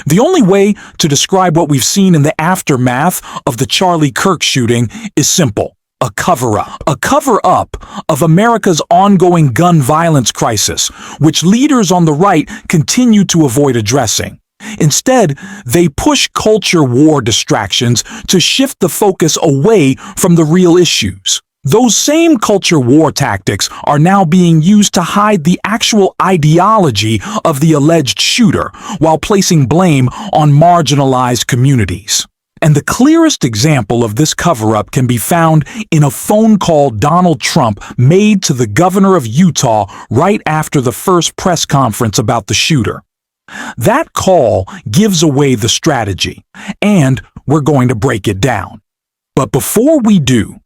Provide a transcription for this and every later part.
The only way to describe what we've seen in the aftermath of the Charlie Kirk shooting is simple: a cover-up. A cover-up of America's ongoing gun violence crisis, which leaders on the right continue to avoid addressing. Instead, they push culture war distractions to shift the focus away from the real issues. Those same culture war tactics are now being used to hide the actual ideology of the alleged shooter, while placing blame on marginalized communities. And the clearest example of this cover-up can be found in a phone call Donald Trump made to the governor of Utah right after the first press conference about the shooter. That call gives away the strategy, and we're going to break it down. But before we do,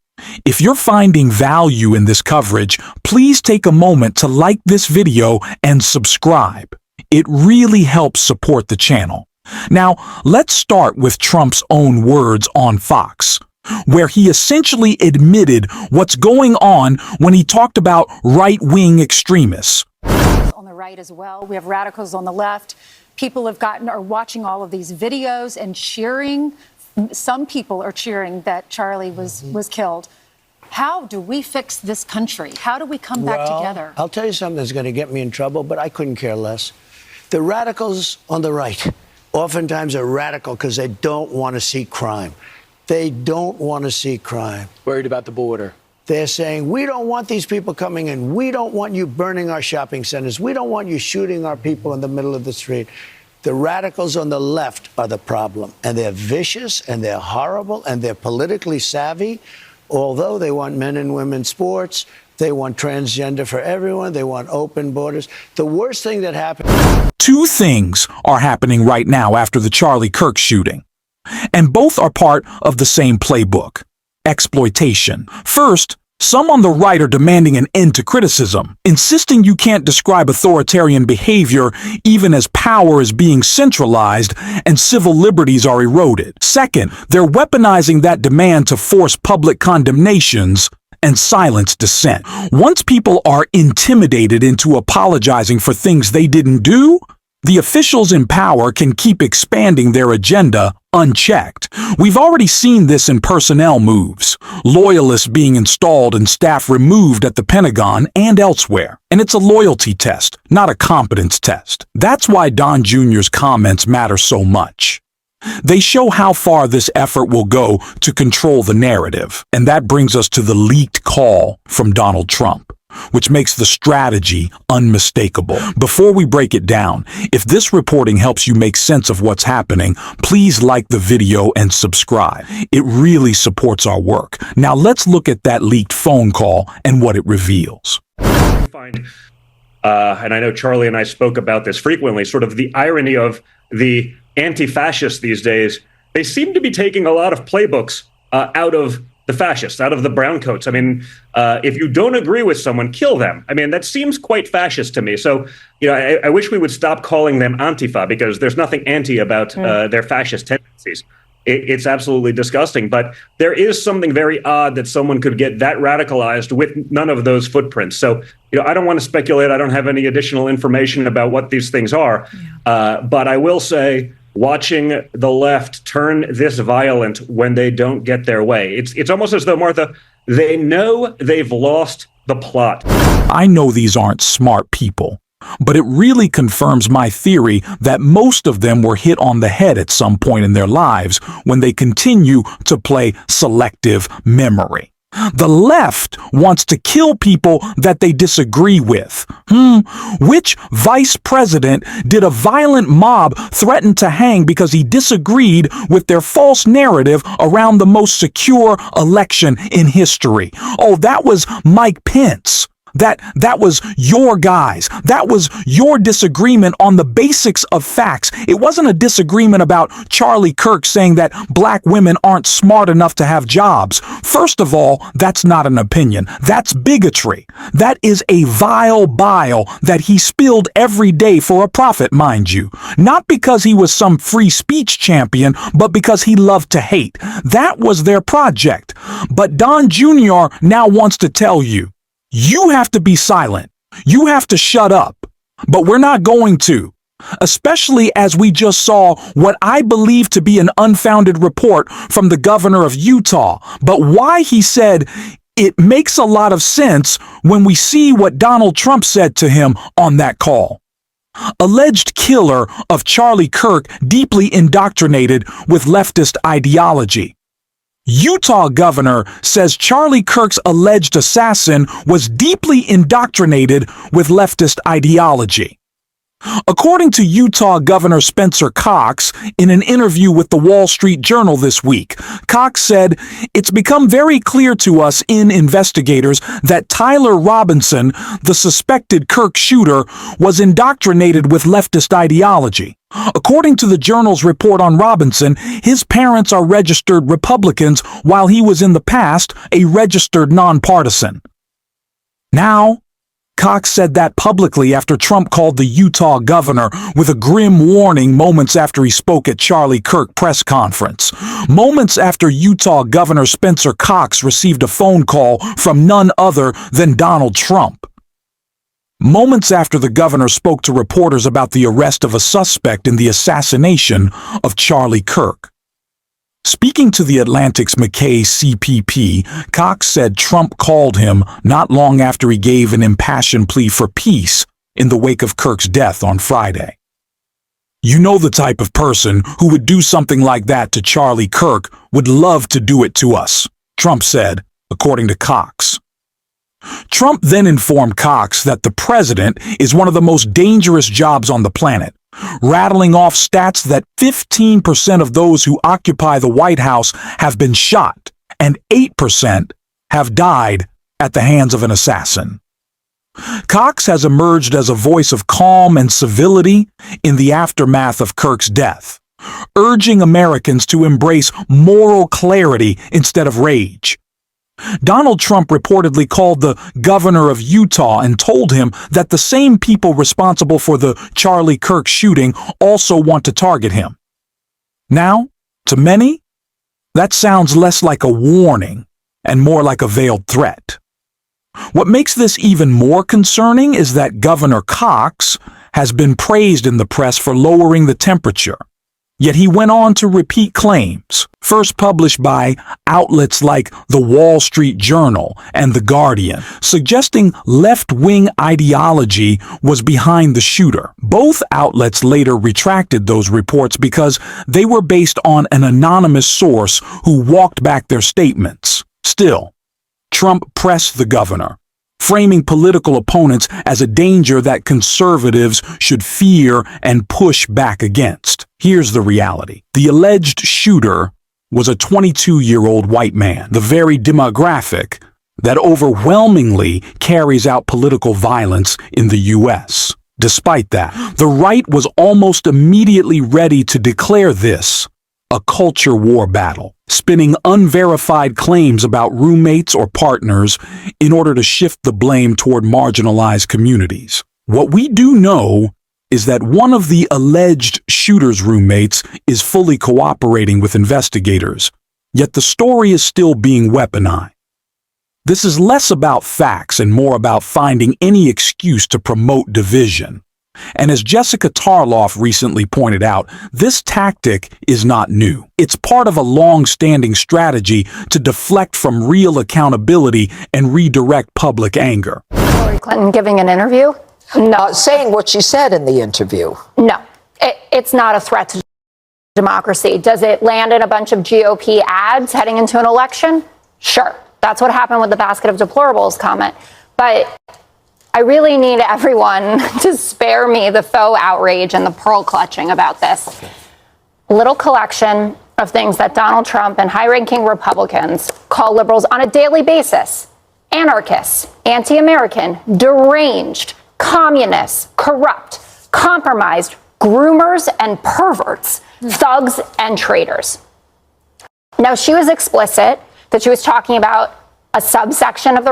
if you're finding value in this coverage, please take a moment to like this video and subscribe. It really helps support the channel. Now, let's start with Trump's own words on Fox, where he essentially admitted what's going on when he talked about right-wing extremists. On the right as well, we have radicals on the left. People are watching all of these videos and cheering. Some people are cheering that Charlie was killed. How do we fix this country? How do we come back together? I'll tell you something that's going to get me in trouble, but I couldn't care less. The radicals on the right oftentimes are radical because they don't want to see crime. They don't want to see crime. Worried about the border. They're saying, we don't want these people coming in. We don't want you burning our shopping centers. We don't want you shooting our people in the middle of the street. The radicals on the left are the problem. And they're vicious, and they're horrible, and they're politically savvy. Although they want men and women sports, they want transgender for everyone, they want open borders. The worst thing that happened... Two things are happening right now after the Charlie Kirk shooting, and both are part of the same playbook: exploitation. First, some on the right are demanding an end to criticism, insisting you can't describe authoritarian behavior even as power is being centralized and civil liberties are eroded. Second, they're weaponizing that demand to force public condemnations and silence dissent. Once people are intimidated into apologizing for things they didn't do, the officials in power can keep expanding their agenda unchecked. We've already seen this in personnel moves, loyalists being installed and staff removed at the Pentagon and elsewhere. And it's a loyalty test, not a competence test. That's why Don Jr.'s comments matter so much. They show how far this effort will go to control the narrative. And that brings us to the leaked call from Donald Trump, which makes the strategy unmistakable. Before we break it down, if this reporting helps you make sense of what's happening, please like the video and subscribe. It really supports our work. Now let's look at that leaked phone call and what it reveals. And I know Charlie and I spoke about this frequently, sort of the irony of the anti-fascists these days. They seem to be taking a lot of playbooks out of the fascists, out of the browncoats. I mean, if you don't agree with someone, kill them. I mean, that seems quite fascist to me. So, I wish we would stop calling them Antifa, because there's nothing anti about their fascist tendencies. It's absolutely disgusting. But there is something very odd that someone could get that radicalized with none of those footprints. So, I don't want to speculate. I don't have any additional information about what these things are. But I will say, watching the left turn this violent when they don't get their way, it's almost as though, Martha, they know they've lost the plot. I know these aren't smart people, but it really confirms my theory that most of them were hit on the head at some point in their lives when they continue to play selective memory. The left wants to kill people that they disagree with. Which vice president did a violent mob threaten to hang because he disagreed with their false narrative around the most secure election in history? Oh, that was Mike Pence. That was your guys. That was your disagreement on the basics of facts. It wasn't a disagreement about Charlie Kirk saying that black women aren't smart enough to have jobs. First of all, that's not an opinion. That's bigotry. That is a vile bile that he spilled every day for a profit, mind you. Not because he was some free speech champion, but because he loved to hate. That was their project. But Don Jr. now wants to tell you, you have to be silent. You have to shut up. But we're not going to. especially as we just saw what I believe to be an unfounded report from the governor of Utah. But why he said it makes a lot of sense when we see what Donald Trump said to him on that call. Alleged killer of Charlie Kirk deeply indoctrinated with leftist ideology. Utah governor says Charlie Kirk's alleged assassin was deeply indoctrinated with leftist ideology. According to Utah Governor Spencer Cox, in an interview with the Wall Street Journal this week, Cox said, "It's become very clear to us investigators that Tyler Robinson, the suspected Kirk shooter, was indoctrinated with leftist ideology." According to the Journal's report on Robinson, his parents are registered Republicans while he was in the past a registered nonpartisan. Now, Cox said that publicly after Trump called the Utah governor with a grim warning moments after he spoke at Charlie Kirk press conference. Moments after Utah Governor Spencer Cox received a phone call from none other than Donald Trump. Moments after the governor spoke to reporters about the arrest of a suspect in the assassination of Charlie Kirk. Speaking to the Atlantic's McKay CPP, Cox said Trump called him not long after he gave an impassioned plea for peace in the wake of Kirk's death on Friday. "You know the type of person who would do something like that to Charlie Kirk would love to do it to us," Trump said, according to Cox. Trump then informed Cox that the president is one of the most dangerous jobs on the planet, rattling off stats that 15% of those who occupy the White House have been shot and 8% have died at the hands of an assassin. Cox has emerged as a voice of calm and civility in the aftermath of Kirk's death, urging Americans to embrace moral clarity instead of rage. Donald Trump reportedly called the governor of Utah and told him that the same people responsible for the Charlie Kirk shooting also want to target him. Now, to many, that sounds less like a warning and more like a veiled threat. What makes this even more concerning is that Governor Cox has been praised in the press for lowering the temperature. Yet he went on to repeat claims, first published by outlets like the Wall Street Journal and The Guardian, suggesting left-wing ideology was behind the shooter. Both outlets later retracted those reports because they were based on an anonymous source who walked back their statements. Still, Trump pressed the governor, framing political opponents as a danger that conservatives should fear and push back against. Here's the reality. The alleged shooter was a 22-year-old white man, the very demographic that overwhelmingly carries out political violence in the U.S. Despite that, the right was almost immediately ready to declare this a culture war battle, spinning unverified claims about roommates or partners in order to shift the blame toward marginalized communities. What we do know is that one of the alleged shooter's roommates is fully cooperating with investigators, yet the story is still being weaponized. This is less about facts and more about finding any excuse to promote division. And as Jessica Tarloff recently pointed out, this tactic is not new. It's part of a long-standing strategy to deflect from real accountability and redirect public anger. Hillary Clinton giving an interview? No. Saying what she said in the interview. No. It's not a threat to democracy. Does it land in a bunch of GOP ads heading into an election? Sure. That's what happened with the basket of deplorables comment. But I really need everyone to spare me the faux outrage and the pearl clutching about this. Okay. A little collection of things that Donald Trump and high-ranking Republicans call liberals on a daily basis: anarchists, anti-American, deranged, communists, corrupt, compromised, groomers and perverts, thugs and traitors. Now, she was explicit that she was talking about a subsection of the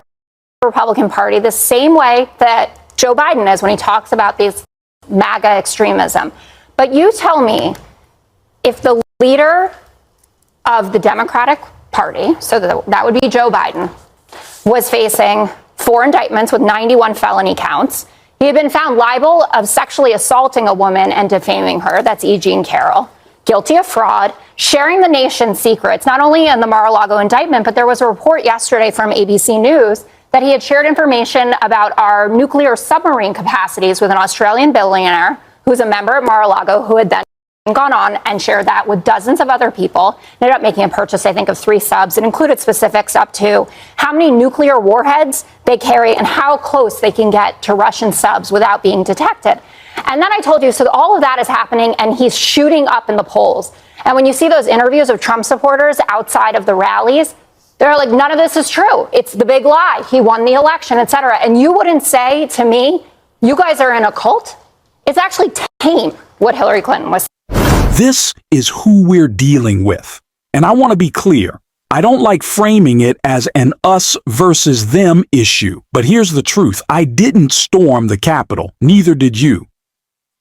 Republican Party the same way that Joe Biden is when he talks about these MAGA extremism. But you tell me, if the leader of the Democratic Party, so that would be Joe Biden, was facing 4 indictments with 91 felony counts, He had been found liable of sexually assaulting a woman and defaming her. That's E. Jean Carroll. Guilty of fraud, sharing the nation's secrets, not only in the Mar-a-Lago indictment, but there was a report yesterday from ABC News that he had shared information about our nuclear submarine capacities with an Australian billionaire who's a member at Mar-a-Lago, who had then gone on and shared that with dozens of other people. Ended up making a purchase, I think, of 3 subs. It included specifics up to how many nuclear warheads they carry and how close they can get to Russian subs without being detected. And then I told you, so all of that is happening, and he's shooting up in the polls. And when you see those interviews of Trump supporters outside of the rallies, they're like, none of this is true. It's the big lie. He won the election, et cetera. And you wouldn't say to me, you guys are in a cult? It's actually tame what Hillary Clinton was. This is who we're dealing with. And I want to be clear. I don't like framing it as an us versus them issue. But here's the truth. I didn't storm the Capitol. Neither did you.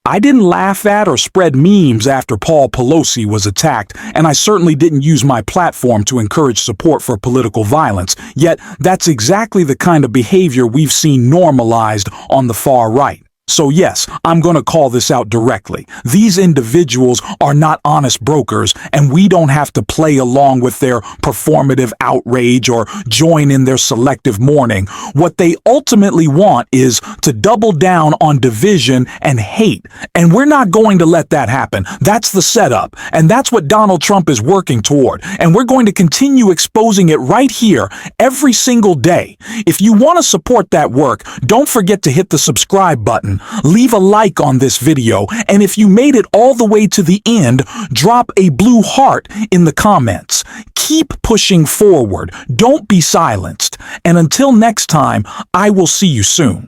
I didn't laugh at or spread memes after Paul Pelosi was attacked, and I certainly didn't use my platform to encourage support for political violence. Yet, that's exactly the kind of behavior we've seen normalized on the far right. So yes, I'm going to call this out directly. These individuals are not honest brokers, and we don't have to play along with their performative outrage or join in their selective mourning. What they ultimately want is to double down on division and hate, and we're not going to let that happen. That's the setup, and that's what Donald Trump is working toward, and we're going to continue exposing it right here every single day. If you want to support that work, don't forget to hit the subscribe button. Leave a like on this video, and if you made it all the way to the end, drop a blue heart in the comments. Keep pushing forward. Don't be silenced. And until next time, I will see you soon.